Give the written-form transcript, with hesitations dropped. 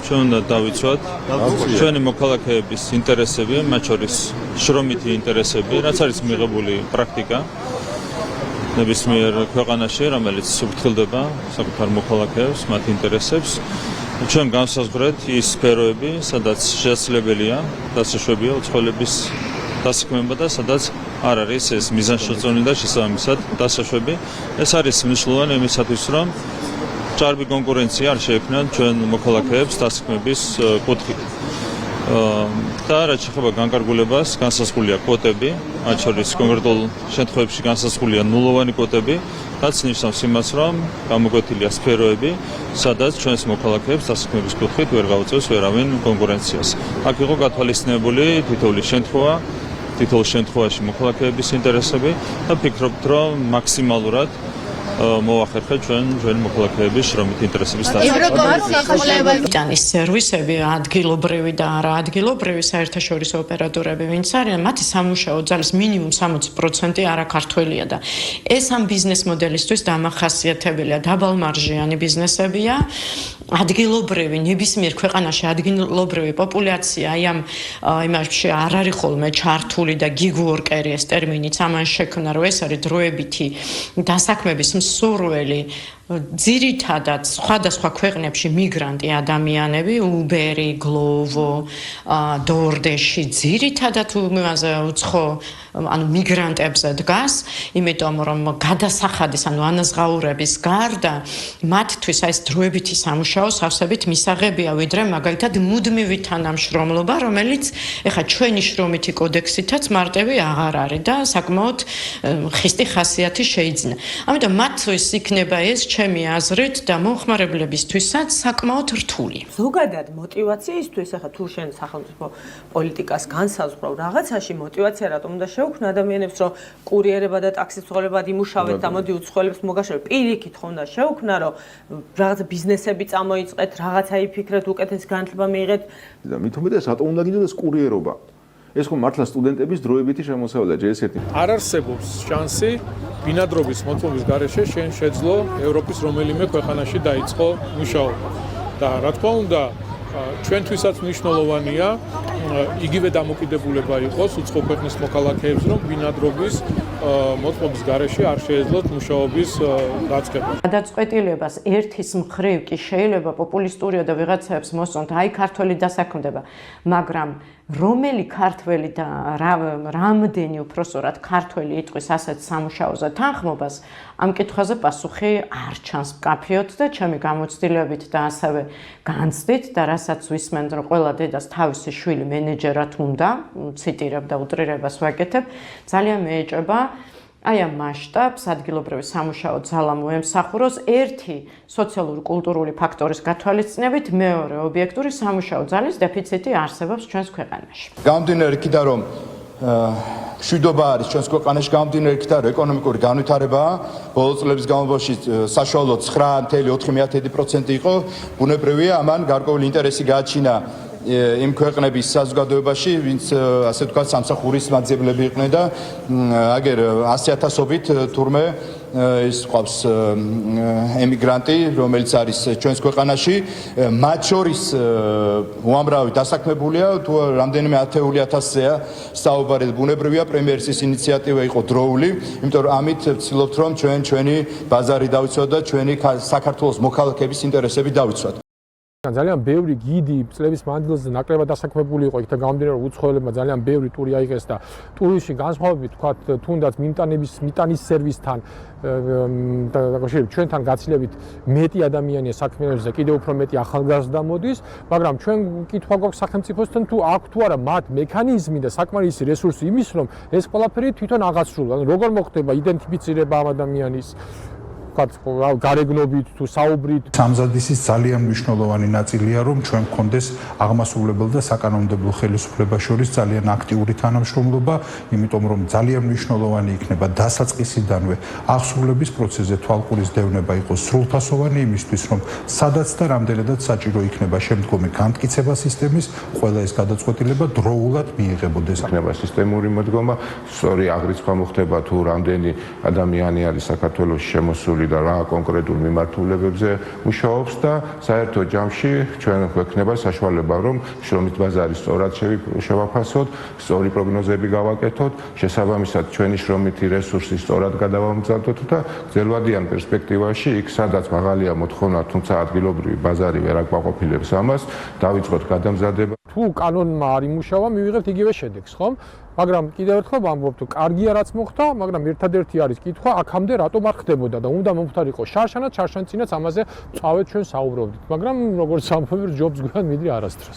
ჩვენ უნდა დავიცვათ ჩვენი მოქალაქეების ინტერესები, მათ შორის შრომითი ინტერესები, რაც არის მიღებული პრაქტიკა ნებისმიერ ქვეყანაში, რომელიც უფრთხილდება საკუთარ მოქალაქეებს, მათ ინტერესებს. ჩვენ განსაზღვრეთ ის სფეროები, სადაც შესაძლებელია დასაშვებია უცხოელების დასაქმება და სადაც არ არის ეს მიზანშეწონილი და შესაბამისად დასაშვები. ეს არის მნიშვნელოვანი იმისათვის, რომ ჭარბი კონკურენცია არ შეექმნათ ჩვენ მოქალაქეებს დასაქმების კუთხით. და რაც შეეხება განკარგულებას, განსაზღვრულია კვოტები, მათ შორის კონკრეტულ შემთხვევებში განსაზღვრულია ნულოვანი კვოტები, რაც ნიშნავს იმას, რომ გამოკვეთილია სფეროები, სადაც ჩვენს მოქალაქეებს დასაქმების კუთხით ვერ გაუწევს ვერავინ კონკურენციას. აქ იყო გათვალისწინებული თითოეულ შემთხვევაში მოქალაქეების ინტერესები და ვფიქრობთ, რომ მაქსიმალურად მოახერხეთ ჩვენი მოქალაქეების შრომითი ინტერესების დასაქმებას. იტანის სერვისები ადგილობრივი და არაადგილობრივი საერთაშორისო ოპერატორები ვინც არიან, მათი სამუშაო ძალის მინიმუმ 60% არაქართველია და ეს ამ ბიზნეს მოდელისთვის დამახასიათებელია. დაბალმარჟიანი ბიზნესებია. ადგილობრივი ნებისმიერ ქვეყანაში ადგილობრივი პოპულაცია აი ამ იმაში არ არის ხოლმე ჩართული და გიგ-ვორკერი ეს ტერმინიც ამან შექმნა, რომ ეს არის დროებითი დასაქმების მსურველი ძირითადად სხვადასხვა ქვეყნებში მიგრანტი ადამიანები, უბერი, გლოვო, დორდეში ძირითადად უცხო მიგრანტებზე დგას, იმიტომ რომ გადასახადის ანაზღაურების გარდა მათთვის ეს დროებითი სამუშაო სავსებით მისაღებია, ვიდრე მაგალითად მუდმივი თანამშრომლობა, რომელიც ეხლა ჩვენი შრომითი კოდექსითაც მარტივი აღარ არის და საკმაოდ ხისტი ხასიათი შეიძინა. ამიტომ მათთვის იქნება ეს ჩემი აზრით და მომხმარებლებისთვისაც საკმაოდ რთული. ზოგადად мотиваციისთვის ახლა თუ შენ სახელმწიფო პოლიტიკას განსაზღვრავ რაღაცაში мотиваცია რატომ უნდა შეუქმნა ადამიანებს რომ კურიერება და ტაქსისტოლებად იმუშავეთ და მოდი უცხოელებს მოგაშორეთ პირიქით ხო უნდა შეუქმნა რომ რაღაცა ბიზნესები წამოიწყეთ რაღაცა იფიქრეთ უკეთეს განათლება მიიღეთ და მით უმეტეს რატომ უნდა გინდოდეს კურიერობა ეს ხო მართლა სტუდენტების დროებითი შემოსავლა ჯერ ესეთი არ არსებობს შანსი ბინადრობის მოწმობის გარეშე შენ შეძლო ევროპის რომელიმე ქვეყანაში დაიწყო მუშაობა და რა თქმა უნდა ჩვენთვისაც მნიშვნელოვანია იგივე დამოკიდებულება იყოს უცხო ქვეყნის მოქალაქეებს რომ ბინადრობის მოწმობის გარეშე არ შეეძლოთ მუშაობის დაწყება. გადაწყვეტილებას ერთის მხრივ კი შეიძლება პოპულისტურია და ვიღაცებს მოსწონთ აი ქართველი დასაქმდება, მაგრამ რომელი ქართველი და რამდენი უпроსორად ქართველი იტყვის ასეთ სამუშაოზე თანხმობას, ამ კითხვაზე პასუხი არ ჩანს მკაფიოდ და ჩემი გამოცდილებით და ასევე განცდით და რასაც ვისმენთ რომ ყველა დედას თავისი შვილი მენეჯერად უნდა, ციტირებ და უტრირებას ვაკეთებ, ძალიან მეეჭება აი ამ მასშტაბს ადგილობრივი სამუშაო ძალა მოემსახუროს ერთი სოციალური კულტურული ფაქტორის გათვალისწინებით, მეორე ობიექტური სამუშაო ძალის დეფიციტი არსებობს ჩვენს ქვეყანაში. გამომდინარე იქიდან რომ მშვიდობა არის ჩვენს ქვეყანაში გამომდინარე იქიდან რომ ეკონომიკური განვითარებაა ბოლო წლების განმავლობაში საშუალოდ 9.4% იყო ბუნებრივია ამან გარკვეული ინტერესი გააჩინა იმ ქვეყნების საზოგადოებაში, ვინც ასე ვთქვათ, სამსახურის მაძიებლები იყვნენ და აგერ 100,000-ობით თურმე ის ყავს ემიგრანტი, რომელიც არის ჩვენს ქვეყანაში, მათ შორის უამრავი დასაქმებულია, თუ რამდენიმე 10,000-ზეა საუბარი ბუნებრივია, პრემიერის ინიციატივა იყო დროული, იმიტომ რომ ამით ვცდილობთ რომ ჩვენი ბაზარი დავიცვათ და ჩვენი საქართველოს მოქალაქეების ინტერესები დავიცვათ. ძალიან ბევრი გიდი წლების მანძილზე ნაკლებად დასაქმებული იყო იქ და გამომდინარე რომ უცხოელებმა ძალიან ბევრი ტური აიღეს და ტურში განსხვავებით თქვათ თუნდაც მიტანის სერვისთან და ჩვენთან გაცილებით მეტი ადამიანია საქმიანობს და კიდევ უფრო მეტი ახალგაზრდა მოდის, მაგრამ ჩვენ კითხვა გვაქვს სახელმწიფოსთან თუ აქვს თუ არა მათ მექანიზმი და საკმარისი რესურსი იმის რომ ეს ყველაფერი თვითონ აღასრულოს. როგორ მოხდება იდენტიფიცირება ამ ადამიანის გარეგნობით თუ საუბრით სამზადისის ძალიან მნიშვნელოვანი ნაწილია რომ ჩვენ გქონდეს აღმასრულებელ და საკანონმდებლო ხელისუფლებას შორის ძალიან აქტიური თანამშრომლობა, იმიტომ რომ ძალიან მნიშვნელოვანი იქნება დასაწყისიდანვე აღსრულების პროცესზე თვალყურის დევნება იყოს სრულფასოვანი იმისთვის რომ სადაც და რამდენადაც საჭირო იქნება შემდგომი განმტკიცება სისტემის ყველა ეს გადაწყვეტილება დროულად მიიღებოდეს. იქნება სისტემური მოდგომა, სწორი აღრიცხვა მოხდება თუ რამდენი ადამიანი არის საქართველოში შემოსული მხრიდან რა კონკრეტულ მიმართულებებზე მუშაობს და საერთო ჯამში ჩვენ გვექნება საშუალება რომ შრომით ბაზარი სწორად შევაფასოთ, სწორი პროგნოზები გავაკეთოთ, შესაბამისად ჩვენი შრომითი რესურსი სწორად გადავამგზავრდოთ და გრძელვადიან პერსპექტივაში იქ სადაც მაღალია მოთხოვნა, თუმცა ადგილობრივი ბაზარი ვერ აკმაყოფილებს ამას, დავიწყოთ გადამზადება. თუ კანონმა არ იმუშავა, მივიღებთ იგივე შედეგს, ხომ? მაგრამ კიდევ ერთხელ ვამბობ, თუ კარგია რაც მოხდა, მაგრამ ერთადერთი არის კითხვა, აქამდე რატომ არ ხდებოდა და უნდა მომხდარიყო შარშანაც ამაზე წავედ ჩვენ საუბრობდით. მაგრამ როგორც ამბობთ, ჯობს გვიან მიდრი არასდროს.